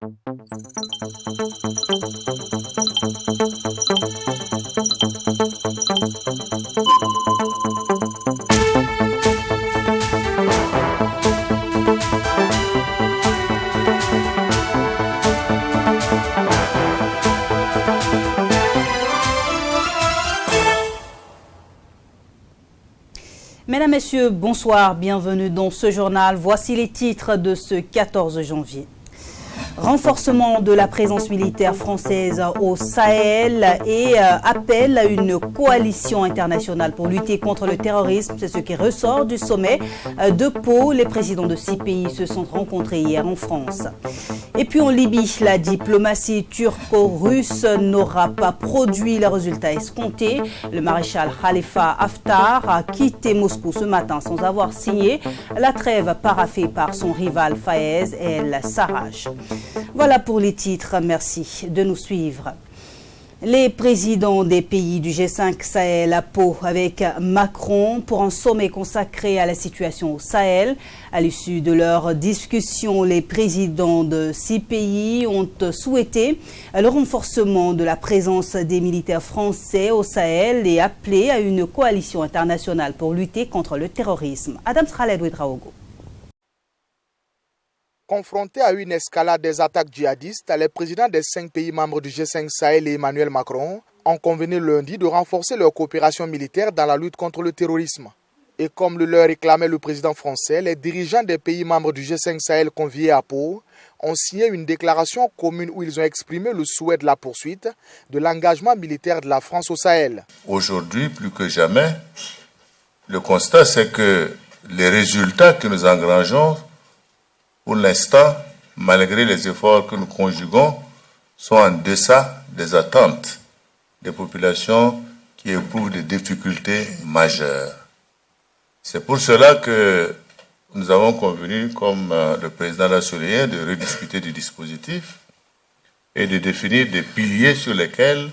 Mesdames, Messieurs, bonsoir, bienvenue dans ce journal. Voici les titres de ce 14 janvier. Renforcement de la présence militaire française au Sahel et appel à une coalition internationale pour lutter contre le terrorisme. C'est ce qui ressort du sommet de Pau. Les présidents de 6 pays se sont rencontrés hier en France. Et puis en Libye, la diplomatie turco-russe n'aura pas produit les résultats escomptés. Le maréchal Khalifa Haftar a quitté Moscou ce matin sans avoir signé la trêve paraphée par son rival Fayez el-Sarraj. Voilà pour les titres, merci de nous suivre. Les présidents des pays du G5 Sahel à Pau avec Macron pour un sommet consacré à la situation au Sahel. À l'issue de leur discussion, les présidents de 6 pays ont souhaité le renforcement de la présence des militaires français au Sahel et appelé à une coalition internationale pour lutter contre le terrorisme. Adam Khaled Ouedraogo. Confrontés à une escalade des attaques djihadistes, les présidents des 5 pays membres du G5 Sahel et Emmanuel Macron ont convenu lundi de renforcer leur coopération militaire dans la lutte contre le terrorisme. Et comme le leur réclamait le président français, les dirigeants des pays membres du G5 Sahel conviés à Pau ont signé une déclaration commune où ils ont exprimé le souhait de la poursuite de l'engagement militaire de la France au Sahel. Aujourd'hui, plus que jamais, le constat c'est que les résultats que nous engrangeons pour l'instant, malgré les efforts que nous conjuguons, sont en deçà des attentes des populations qui éprouvent des difficultés majeures. C'est pour cela que nous avons convenu, comme le président l'a souligné, de rediscuter du dispositif et de définir des piliers sur lesquels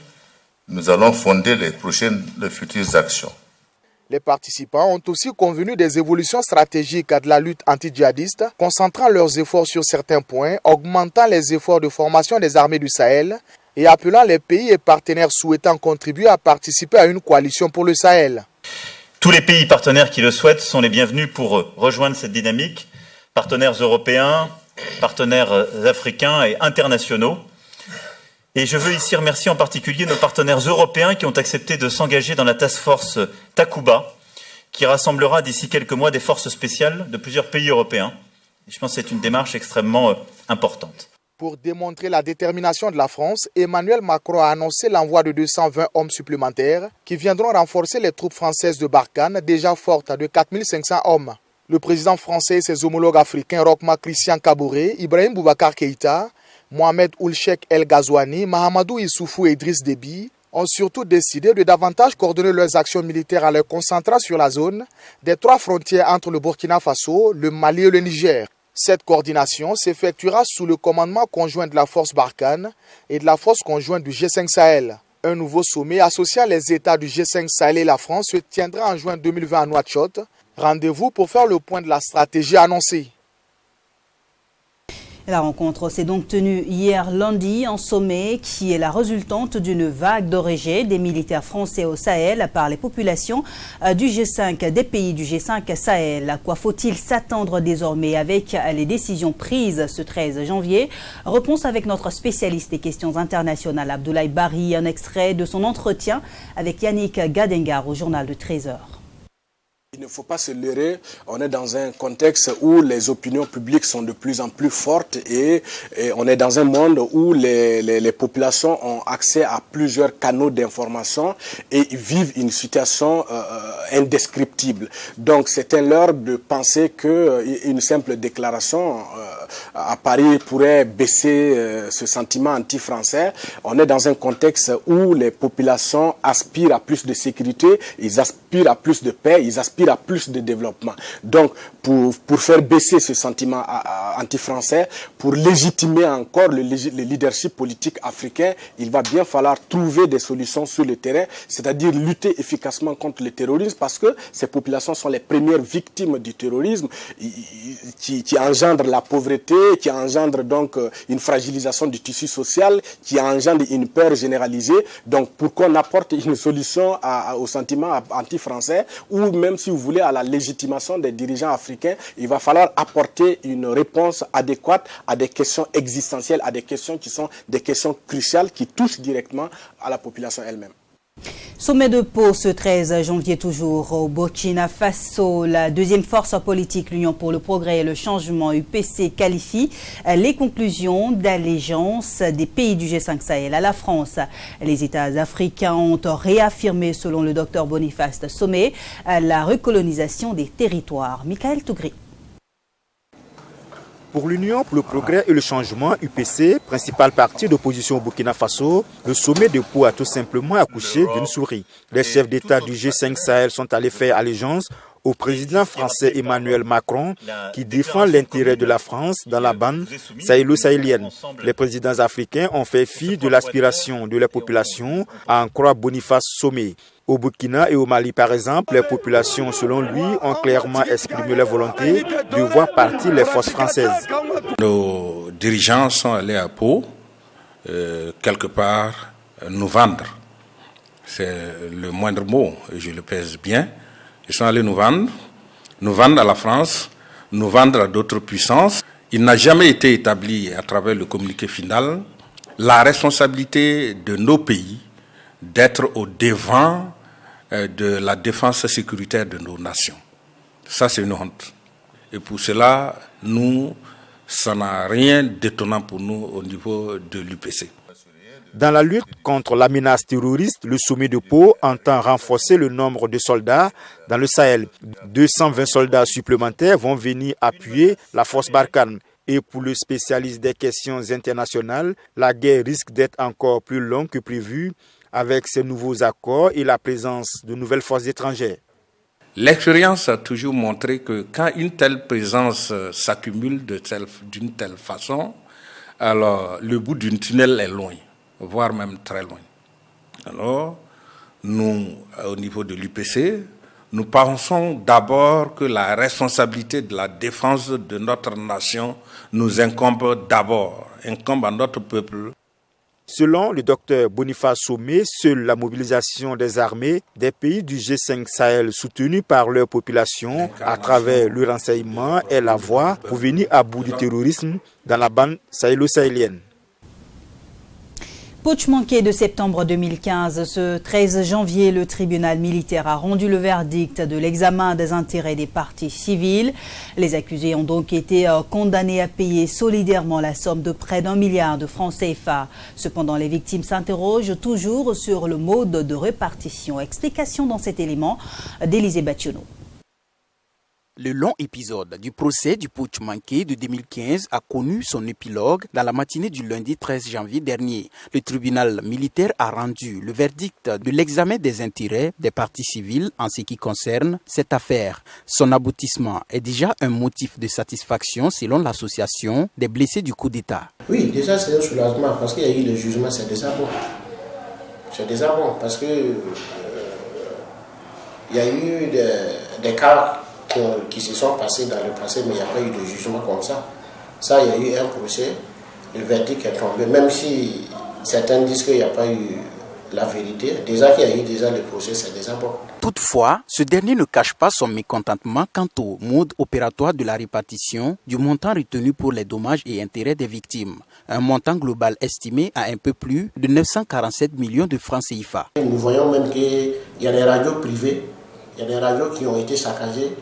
nous allons fonder les futures actions. Les participants ont aussi convenu des évolutions stratégiques de la lutte anti-djihadiste, concentrant leurs efforts sur certains points, augmentant les efforts de formation des armées du Sahel et appelant les pays et partenaires souhaitant contribuer à participer à une coalition pour le Sahel. Tous les pays partenaires qui le souhaitent sont les bienvenus pour rejoindre cette dynamique, partenaires européens, partenaires africains et internationaux. Et je veux ici remercier en particulier nos partenaires européens qui ont accepté de s'engager dans la task force Takuba, qui rassemblera d'ici quelques mois des forces spéciales de plusieurs pays européens. Et je pense que c'est une démarche extrêmement importante. Pour démontrer la détermination de la France, Emmanuel Macron a annoncé l'envoi de 220 hommes supplémentaires qui viendront renforcer les troupes françaises de Barkhane, déjà fortes de 4500 hommes. Le président français et ses homologues africains, Roch-Marc Christian Kaboré, Ibrahim Boubacar Keïta, Mohamed Ould-Cheikh El Ghazouani, Mahamadou Issoufou et Idriss Déby ont surtout décidé de davantage coordonner leurs actions militaires en les concentrant sur la zone des 3 frontières entre le Burkina Faso, le Mali et le Niger. Cette coordination s'effectuera sous le commandement conjoint de la force Barkhane et de la force conjointe du G5 Sahel. Un nouveau sommet associant les États du G5 Sahel et la France se tiendra en juin 2020 à Nouakchott. Rendez-vous pour faire le point de la stratégie annoncée. La rencontre s'est donc tenue hier lundi en sommet qui est la résultante d'une vague de rejet des militaires français au Sahel par les populations du G5, des pays du G5 Sahel. À quoi faut-il s'attendre désormais avec les décisions prises ce 13 janvier? Réponse avec notre spécialiste des questions internationales Abdoulaye Bari, un extrait de son entretien avec Yannick Gadengar au journal de 13h. Il ne faut pas se leurrer, on est dans un contexte où les opinions publiques sont de plus en plus fortes et on est dans un monde où les populations ont accès à plusieurs canaux d'information et vivent une situation indescriptible. Donc c'est un leurre de penser qu'une simple déclaration à Paris pourrait baisser ce sentiment anti-français. On est dans un contexte où les populations aspirent à plus de sécurité, ils aspirent à plus de paix, ils aspirent à plus de développement. Donc, pour faire baisser ce sentiment anti-français, pour légitimer encore le leadership politique africain, il va bien falloir trouver des solutions sur le terrain, c'est-à-dire lutter efficacement contre le terrorisme, parce que ces populations sont les premières victimes du terrorisme qui engendre la pauvreté pauvreté, qui engendre donc une fragilisation du tissu social, qui engendre une peur généralisée. Donc pour qu'on apporte une solution au sentiment anti-français, ou même si vous voulez à la légitimation des dirigeants africains, il va falloir apporter une réponse adéquate à des questions existentielles, à des questions qui sont des questions cruciales qui touchent directement à la population elle-même. Sommet de Pau ce 13 janvier toujours au Burkina Faso. La deuxième force politique, l'Union pour le progrès et le changement UPC, qualifie les conclusions d'allégeance des pays du G5 Sahel à la France. Les États africains ont réaffirmé, selon le docteur Boniface Somé, la recolonisation des territoires. Michael Tougri. Pour l'Union pour le progrès et le changement, UPC, principal parti d'opposition au Burkina Faso, le sommet de Pau a tout simplement accouché d'une souris. Les chefs d'État du G5 Sahel sont allés faire allégeance au président français Emmanuel Macron, qui défend l'intérêt de la France dans la bande sahélo-sahélienne. Les présidents africains ont fait fi de l'aspiration de la population, à en croire Boniface Somé. Au Burkina et au Mali, par exemple, les populations, selon lui, ont clairement exprimé leur volonté de voir partir les forces françaises. Nos dirigeants sont allés à Pau, quelque part, nous vendre. C'est le moindre mot, et je le pèse bien. Ils sont allés nous vendre à la France, nous vendre à d'autres puissances. Il n'a jamais été établi, à travers le communiqué final, la responsabilité de nos pays d'être au devant de la défense sécuritaire de nos nations. Ça, c'est une honte. Et pour cela, ça n'a rien d'étonnant pour nous au niveau de l'UPC. Dans la lutte contre la menace terroriste, le sommet de Pau entend renforcer le nombre de soldats dans le Sahel. 220 soldats supplémentaires vont venir appuyer la force Barkhane. Et pour le spécialiste des questions internationales, la guerre risque d'être encore plus longue que prévu avec ces nouveaux accords et la présence de nouvelles forces étrangères. L'expérience a toujours montré que quand une telle présence s'accumule d'une telle façon, alors le bout d'une tunnel est loin, voire même très loin. Alors, nous, au niveau de l'UPC, nous pensons d'abord que la responsabilité de la défense de notre nation nous incombe d'abord, incombe à notre peuple. Selon le docteur Boniface Somé, seule la mobilisation des armées des pays du G5 Sahel soutenus par leur population à travers le renseignement est la voie pour venir à bout du terrorisme dans la bande sahélo-sahélienne. Putsch manqué de septembre 2015, ce 13 janvier, le tribunal militaire a rendu le verdict de l'examen des intérêts des parties civiles. Les accusés ont donc été condamnés à payer solidairement la somme de près d'1 milliard de francs CFA. Cependant, les victimes s'interrogent toujours sur le mode de répartition. Explication dans cet élément d'Élisée Bachiono. Le long épisode du procès du putsch manqué de 2015 a connu son épilogue dans la matinée du lundi 13 janvier dernier. Le tribunal militaire a rendu le verdict de l'examen des intérêts des parties civiles en ce qui concerne cette affaire. Son aboutissement est déjà un motif de satisfaction selon l'association des blessés du coup d'État. Oui, déjà c'est un soulagement parce qu'il y a eu le jugement, c'est déjà bon. C'est déjà bon parce que il y a eu des cas qui se sont passés dans le passé, mais il n'y a pas eu de jugement comme ça. Ça, il y a eu un procès, le verdict est tombé, même si certains disent qu'il n'y a pas eu la vérité. Déjà qu'il y a eu déjà le procès, c'est déjà bon. Toutefois, ce dernier ne cache pas son mécontentement quant au mode opératoire de la répartition du montant retenu pour les dommages et intérêts des victimes. Un montant global estimé à un peu plus de 947 millions de francs CFA. Nous voyons même qu'il y a des radios privées, il y a des radios qui ont été saccagées,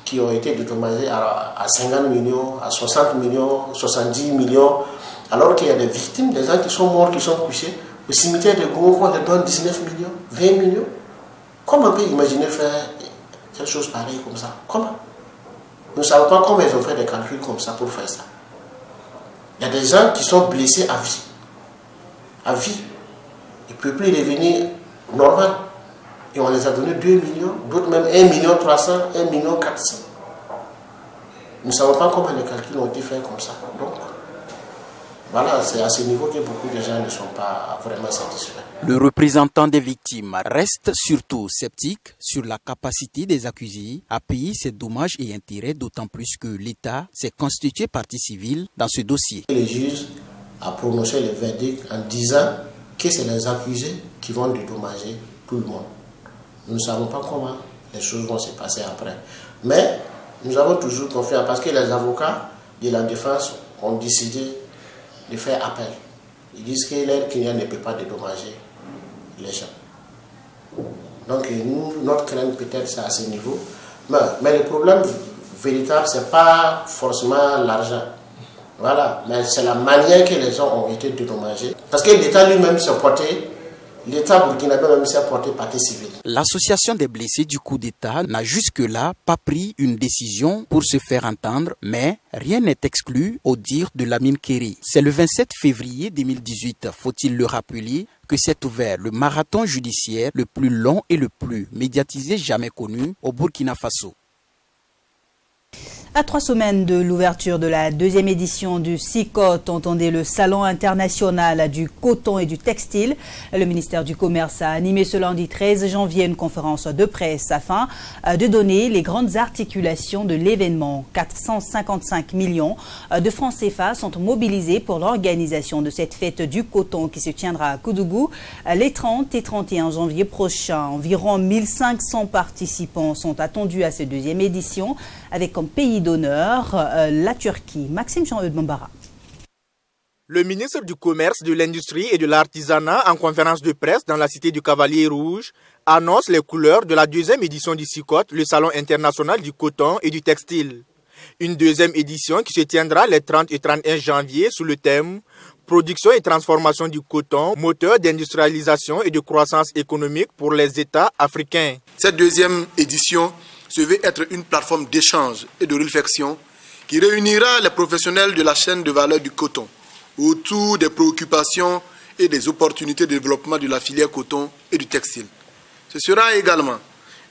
qui ont été dédommagés à 50 millions, à 60 millions, 70 millions, alors qu'il y a des victimes, des gens qui sont morts, qui sont couchés. Au cimetière de Gomoko, on leur donne 19 millions, 20 millions. Comment on peut imaginer faire quelque chose pareil comme ça? Comment? Nous ne savons pas comment ils ont fait des calculs comme ça pour faire ça. Il y a des gens qui sont blessés à vie. À vie. Ils ne peuvent plus revenir normal. Et on les a donné 2 millions, d'autres même 1 million 300, 1 million 400. Nous ne savons pas comment les calculs ont été faits comme ça. Donc, Voilà, c'est à ce niveau que beaucoup de gens ne sont pas vraiment satisfaits. Le représentant des victimes reste surtout sceptique sur la capacité des accusés à payer ces dommages et intérêts, d'autant plus que l'État s'est constitué partie civile dans ce dossier. Le juge a prononcé le verdict en disant que c'est les accusés qui vont dédommager tout le monde. Nous ne savons pas comment les choses vont se passer après. Mais nous avons toujours confiance parce que les avocats de la défense ont décidé de faire appel. Ils disent que leur client ne peut pas dédommager les gens. Donc nous, notre crainte peut-être c'est à ce niveau. Mais le problème véritable, ce n'est pas forcément l'argent. Voilà, mais c'est la manière que les gens ont été dédommagés. Parce que l'État lui-même s'est porté, l'État burkinabé même s'est porté partie civile. L'association des blessés du coup d'État n'a jusque-là pas pris une décision pour se faire entendre, mais rien n'est exclu au dire de Lamine Kéri. C'est le 27 février 2018, faut-il le rappeler, que s'est ouvert le marathon judiciaire le plus long et le plus médiatisé jamais connu au Burkina Faso. À 3 semaines de l'ouverture de la 2e édition du SICOT, entendez le Salon international du coton et du textile. Le ministère du Commerce a animé ce lundi 13 janvier une conférence de presse afin de donner les grandes articulations de l'événement. 455 millions de francs CFA sont mobilisés pour l'organisation de cette fête du coton qui se tiendra à Koudougou les 30 et 31 janvier prochains. Environ 1500 participants sont attendus à cette 2e édition avec comme pays d'honneur la Turquie. Maxime Jean-Eudes Mambara. Le ministre du Commerce, de l'Industrie et de l'Artisanat, en conférence de presse dans la cité du Cavalier Rouge, annonce les couleurs de la 2e édition du SICOT, le Salon international du coton et du textile. Une 2e édition qui se tiendra les 30 et 31 janvier sous le thème « Production et transformation du coton, moteur d'industrialisation et de croissance économique pour les États africains ». Cette 2e édition se veut être une plateforme d'échange et de réflexion qui réunira les professionnels de la chaîne de valeur du coton autour des préoccupations et des opportunités de développement de la filière coton et du textile. Ce sera également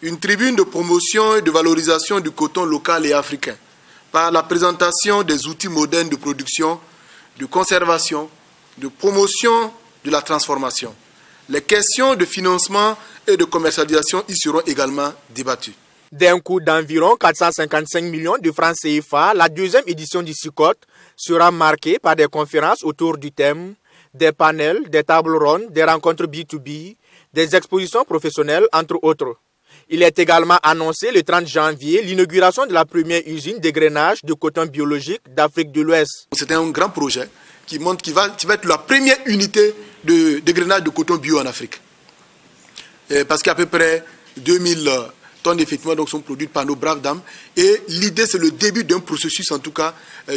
une tribune de promotion et de valorisation du coton local et africain par la présentation des outils modernes de production, de conservation, de promotion de la transformation. Les questions de financement et de commercialisation y seront également débattues. D'un coût d'environ 455 millions de francs CFA, la 2e édition du SICOT sera marquée par des conférences autour du thème, des panels, des tables rondes, des rencontres B2B, des expositions professionnelles, entre autres. Il est également annoncé le 30 janvier l'inauguration de la première usine d'égrainage de coton biologique d'Afrique de l'Ouest. C'est un grand projet qui va être la première unité d'égrainage de coton bio en Afrique. Parce qu'à peu près 2000 tonnes effectivement donc sont produites par nos braves dames et l'idée c'est le début d'un processus en tout cas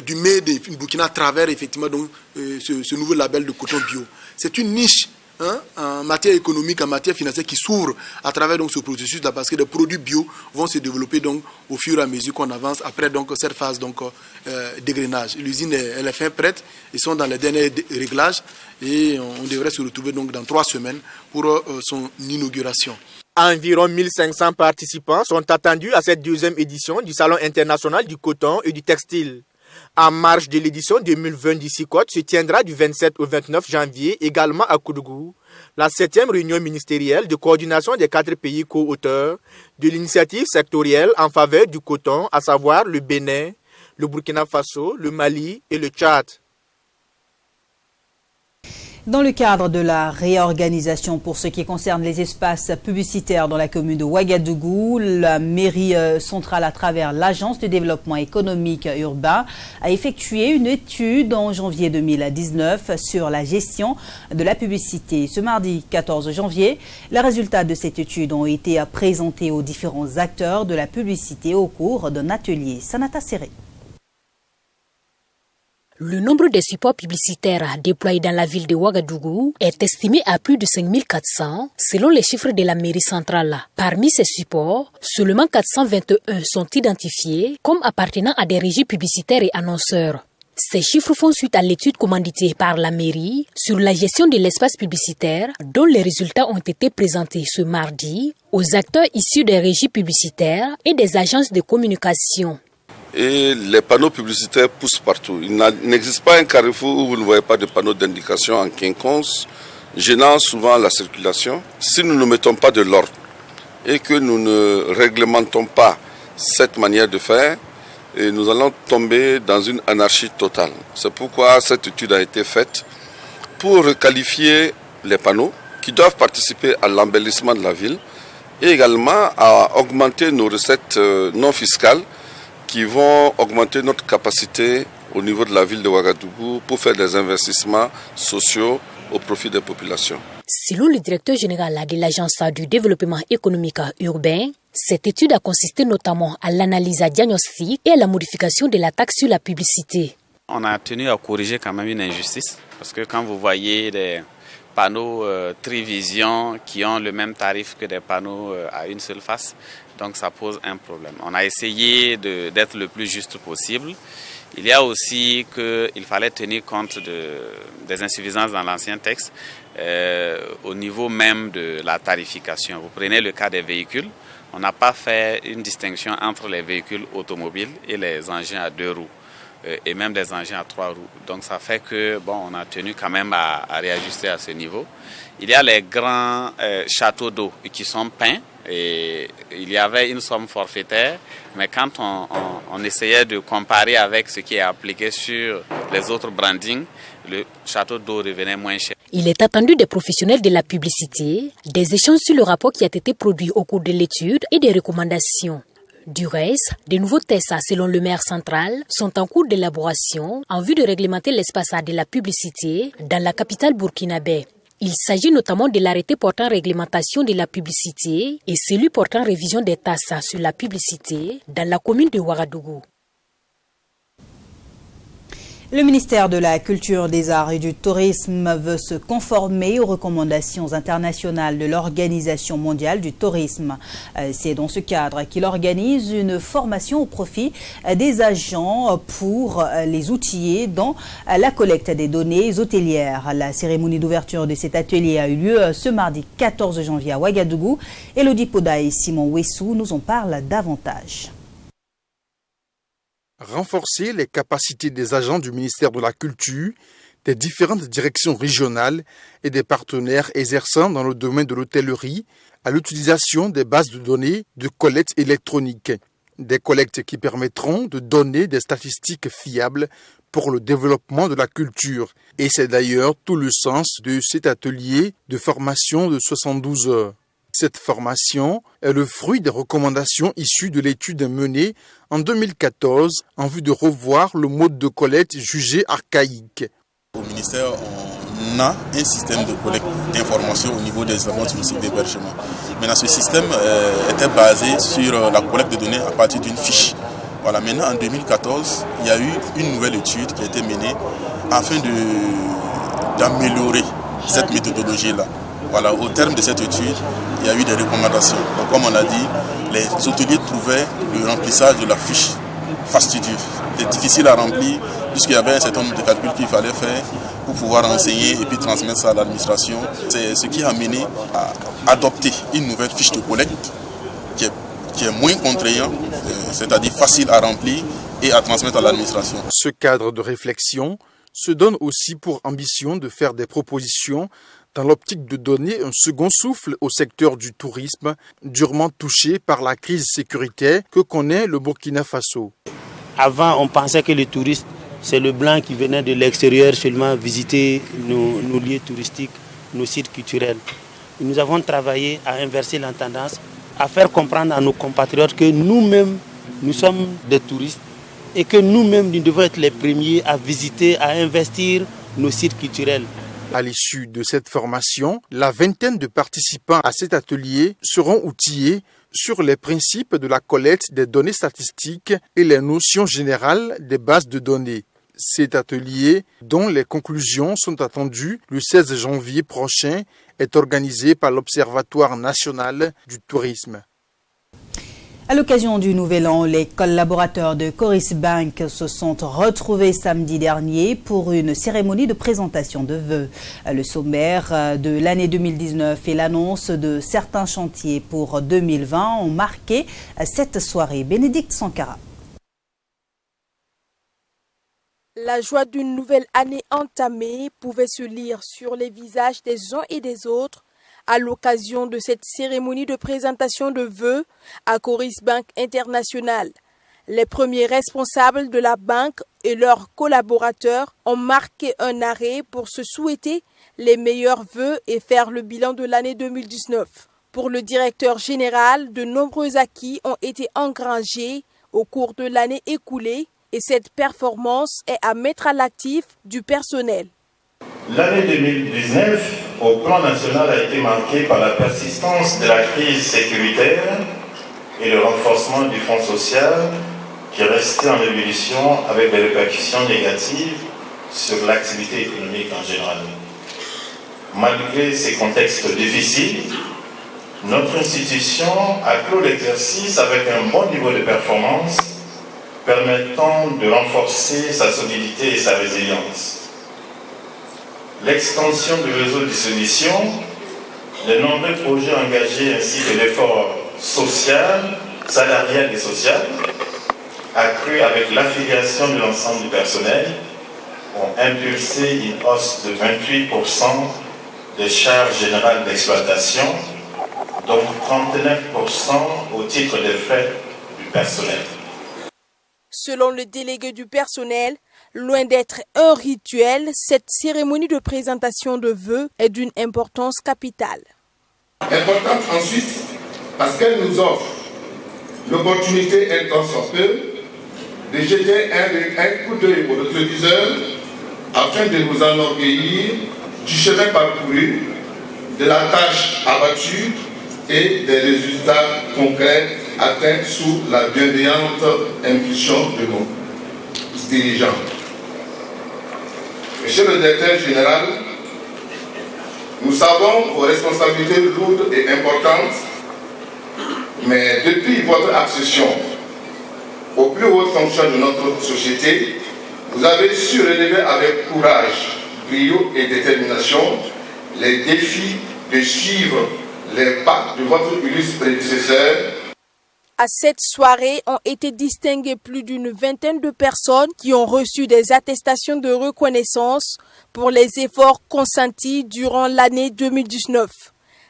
du Made in Burkina à travers effectivement donc ce nouveau label de coton bio. C'est une niche en matière économique, en matière financière qui s'ouvre à travers donc ce processus là parce que les produits bio vont se développer donc au fur et à mesure qu'on avance après donc cette phase donc d'égrainage. L'usine elle est fin prête, ils sont dans les derniers réglages et on devrait se retrouver donc dans 3 semaines pour son inauguration. Environ 1500 participants sont attendus à cette 2e édition du Salon international du coton et du textile. En marge de l'édition 2020 du SICOT se tiendra du 27 au 29 janvier également à Koudougou la 7e réunion ministérielle de coordination des 4 pays co-auteurs de l'initiative sectorielle en faveur du coton, à savoir le Bénin, le Burkina Faso, le Mali et le Tchad. Dans le cadre de la réorganisation pour ce qui concerne les espaces publicitaires dans la commune de Ouagadougou, la mairie centrale à travers l'Agence de développement économique urbain a effectué une étude en janvier 2019 sur la gestion de la publicité. Ce mardi 14 janvier, les résultats de cette étude ont été présentés aux différents acteurs de la publicité au cours d'un atelier. Sanata Serré. Le nombre des supports publicitaires déployés dans la ville de Ouagadougou est estimé à plus de 5400 selon les chiffres de la mairie centrale. Parmi ces supports, seulement 421 sont identifiés comme appartenant à des régies publicitaires et annonceurs. Ces chiffres font suite à l'étude commanditée par la mairie sur la gestion de l'espace publicitaire dont les résultats ont été présentés ce mardi aux acteurs issus des régies publicitaires et des agences de communication. et les panneaux publicitaires poussent partout. Il n'existe pas un carrefour où vous ne voyez pas de panneaux d'indication en quinconce, gênant souvent la circulation. Si nous ne mettons pas de l'ordre et que nous ne réglementons pas cette manière de faire, et nous allons tomber dans une anarchie totale. C'est pourquoi cette étude a été faite pour requalifier les panneaux qui doivent participer à l'embellissement de la ville et également à augmenter nos recettes non fiscales qui vont augmenter notre capacité au niveau de la ville de Ouagadougou pour faire des investissements sociaux au profit des populations. Selon le directeur général de l'Agence du développement économique urbain, cette étude a consisté notamment à l'analyse diagnostique et à la modification de la taxe sur la publicité. On a tenu à corriger quand même une injustice, parce que quand vous voyez des panneaux Trivision qui ont le même tarif que des panneaux à une seule face, donc ça pose un problème. On a essayé d'être le plus juste possible. Il y a aussi qu'il fallait tenir compte des insuffisances dans l'ancien texte au niveau même de la tarification. Vous prenez le cas des véhicules, on n'a pas fait une distinction entre les véhicules automobiles et les engins à 2 roues et même les engins à 3 roues. Donc ça fait que on a tenu quand même à réajuster à ce niveau. Il y a les grands châteaux d'eau qui sont peints. Et il y avait une somme forfaitaire, mais quand on essayait de comparer avec ce qui est appliqué sur les autres brandings, le château d'eau revenait moins cher. Il est attendu des professionnels de la publicité, des échanges sur le rapport qui a été produit au cours de l'étude et des recommandations. Du reste, de nouveaux tests selon le maire central sont en cours d'élaboration en vue de réglementer l'espace de la publicité dans la capitale burkinabé. Il s'agit notamment de l'arrêté portant réglementation de la publicité et celui portant révision des taxes sur la publicité dans la commune de Ouagadougou. Le ministère de la Culture, des Arts et du Tourisme veut se conformer aux recommandations internationales de l'Organisation mondiale du tourisme. C'est dans ce cadre qu'il organise une formation au profit des agents pour les outiller dans la collecte des données hôtelières. La cérémonie d'ouverture de cet atelier a eu lieu ce mardi 14 janvier à Ouagadougou. Elodie Poda et Simon Wessou nous en parlent davantage. Renforcer les capacités des agents du ministère de la Culture, des différentes directions régionales et des partenaires exerçant dans le domaine de l'hôtellerie à l'utilisation des bases de données de collecte électronique. Des collectes qui permettront de donner des statistiques fiables pour le développement de la culture. Et c'est d'ailleurs tout le sens de cet atelier de formation de 72 heures. Cette formation est le fruit des recommandations issues de l'étude menée en 2014 en vue de revoir le mode de collecte jugé archaïque. Au ministère, on a un système de collecte d'informations au niveau des établissements touristiques d'hébergement. Maintenant, ce système était basé sur la collecte de données à partir d'une fiche. Voilà, maintenant, en 2014, il y a eu une nouvelle étude qui a été menée afin d'améliorer cette méthodologie-là. Voilà, au terme de cette étude, il y a eu des recommandations. Donc, comme on l'a dit, les hôteliers trouvaient le remplissage de la fiche fastidieux. C'était difficile à remplir puisqu'il y avait un certain nombre de calculs qu'il fallait faire pour pouvoir enseigner et puis transmettre ça à l'administration. C'est ce qui a mené à adopter une nouvelle fiche de collecte qui est moins contraignant, c'est-à-dire facile à remplir et à transmettre à l'administration. Ce cadre de réflexion se donne aussi pour ambition de faire des propositions dans l'optique de donner un second souffle au secteur du tourisme, durement touché par la crise sécuritaire que connaît le Burkina Faso. Avant, on pensait que les touristes, c'est le blanc qui venait de l'extérieur seulement visiter nos lieux touristiques, nos sites culturels. Et nous avons travaillé à inverser la tendance, à faire comprendre à nos compatriotes que nous-mêmes, nous sommes des touristes et que nous-mêmes, nous devons être les premiers à visiter, à investir nos sites culturels. À l'issue de cette formation, la vingtaine de participants à cet atelier seront outillés sur les principes de la collecte des données statistiques et les notions générales des bases de données. Cet atelier, dont les conclusions sont attendues le 16 janvier prochain, est organisé par l'Observatoire national du tourisme. À l'occasion du Nouvel An, les collaborateurs de Coris Bank se sont retrouvés samedi dernier pour une cérémonie de présentation de vœux. Le sommaire de l'année 2019 et l'annonce de certains chantiers pour 2020 ont marqué cette soirée. Bénédicte Sankara. La joie d'une nouvelle année entamée pouvait se lire sur les visages des uns et des autres à l'occasion de cette cérémonie de présentation de vœux à Coris Bank International. Les premiers responsables de la banque et leurs collaborateurs ont marqué un arrêt pour se souhaiter les meilleurs vœux et faire le bilan de l'année 2019. Pour le directeur général, de nombreux acquis ont été engrangés au cours de l'année écoulée et cette performance est à mettre à l'actif du personnel. L'année 2019, au plan national, a été marquée par la persistance de la crise sécuritaire et le renforcement du fonds social qui est resté en évolution avec des répercussions négatives sur l'activité économique en général. Malgré ces contextes difficiles, notre institution a clos l'exercice avec un bon niveau de performance permettant de renforcer sa solidité et sa résilience. L'extension du réseau de distribution, les nombreux projets engagés ainsi que l'effort social, salarial et social, accru avec l'affiliation de l'ensemble du personnel, ont impulsé une hausse de 28% des charges générales d'exploitation, donc 39% au titre des frais du personnel. Selon le délégué du personnel, loin d'être un rituel, cette cérémonie de présentation de vœux est d'une importance capitale. Importante ensuite parce qu'elle nous offre l'opportunité, un temps soit peu, de jeter un coup d'œil au rétroviseur afin de nous enorgueillir du chemin parcouru, de la tâche abattue et des résultats concrets atteints sous la bienveillante impulsion de nos dirigeants. Monsieur le directeur général, nous savons vos responsabilités lourdes et importantes, mais depuis votre accession aux plus hautes fonctions de notre société, vous avez su relever avec courage, brio et détermination les défis de suivre les pas de votre illustre prédécesseur. À cette soirée ont été distinguées plus d'une vingtaine de personnes qui ont reçu des attestations de reconnaissance pour les efforts consentis durant l'année 2019.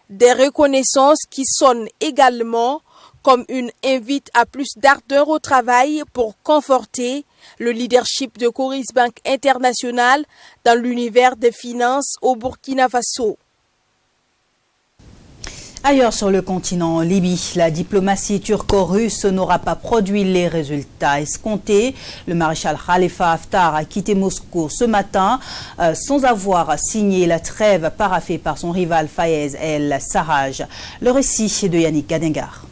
Des reconnaissances qui sonnent également comme une invite à plus d'ardeur au travail pour conforter le leadership de Coris Bank International dans l'univers des finances au Burkina Faso. Ailleurs sur le continent, en Libye, la diplomatie turco-russe n'aura pas produit les résultats escomptés. Le maréchal Khalifa Haftar a quitté Moscou ce matin sans avoir signé la trêve paraphée par son rival Fayez el-Sarraj. Le récit de Yannick Gadengar.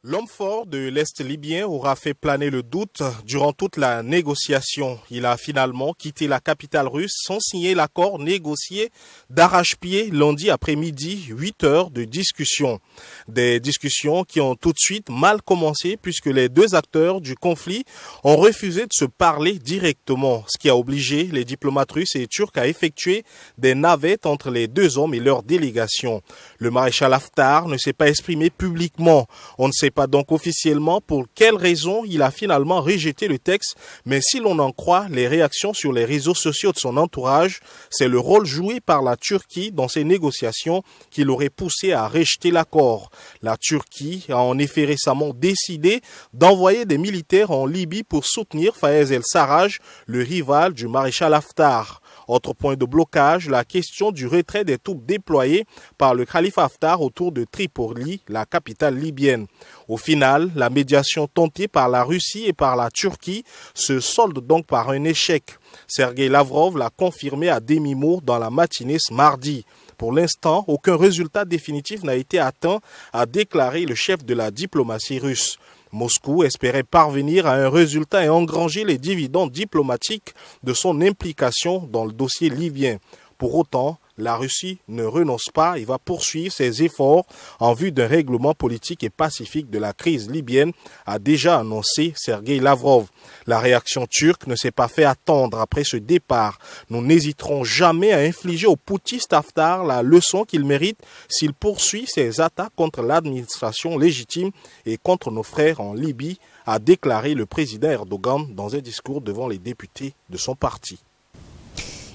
L'homme fort de l'Est libyen aura fait planer le doute durant toute la négociation. Il a finalement quitté la capitale russe sans signer l'accord négocié d'arrache-pied lundi après-midi, 8 heures de discussion. Des discussions qui ont tout de suite mal commencé puisque les deux acteurs du conflit ont refusé de se parler directement, ce qui a obligé les diplomates russes et turcs à effectuer des navettes entre les deux hommes et leurs délégations. Le maréchal Haftar ne s'est pas exprimé publiquement. On ne sait pas donc officiellement pour quelles raisons il a finalement rejeté le texte, mais si l'on en croit les réactions sur les réseaux sociaux de son entourage, c'est le rôle joué par la Turquie dans ces négociations qui l'aurait poussé à rejeter l'accord. La Turquie a en effet récemment décidé d'envoyer des militaires en Libye pour soutenir Fayez el-Sarraj, le rival du maréchal Haftar. Autre point de blocage, la question du retrait des troupes déployées par le Khalifa Haftar autour de Tripoli, la capitale libyenne. Au final, la médiation tentée par la Russie et par la Turquie se solde donc par un échec. Sergueï Lavrov l'a confirmé à demi-mot dans la matinée ce mardi. Pour l'instant, aucun résultat définitif n'a été atteint, a déclaré le chef de la diplomatie russe. Moscou espérait parvenir à un résultat et engranger les dividendes diplomatiques de son implication dans le dossier libyen. Pour autant, la Russie ne renonce pas et va poursuivre ses efforts en vue d'un règlement politique et pacifique de la crise libyenne, a déjà annoncé Sergueï Lavrov. La réaction turque ne s'est pas fait attendre après ce départ. Nous n'hésiterons jamais à infliger au putschiste Haftar la leçon qu'il mérite s'il poursuit ses attaques contre l'administration légitime et contre nos frères en Libye, a déclaré le président Erdogan dans un discours devant les députés de son parti.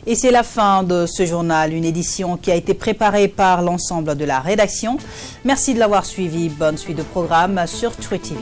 Et c'est la fin de ce journal, une édition qui a été préparée par l'ensemble de la rédaction. Merci de l'avoir suivi. Bonne suite de programme sur True TV.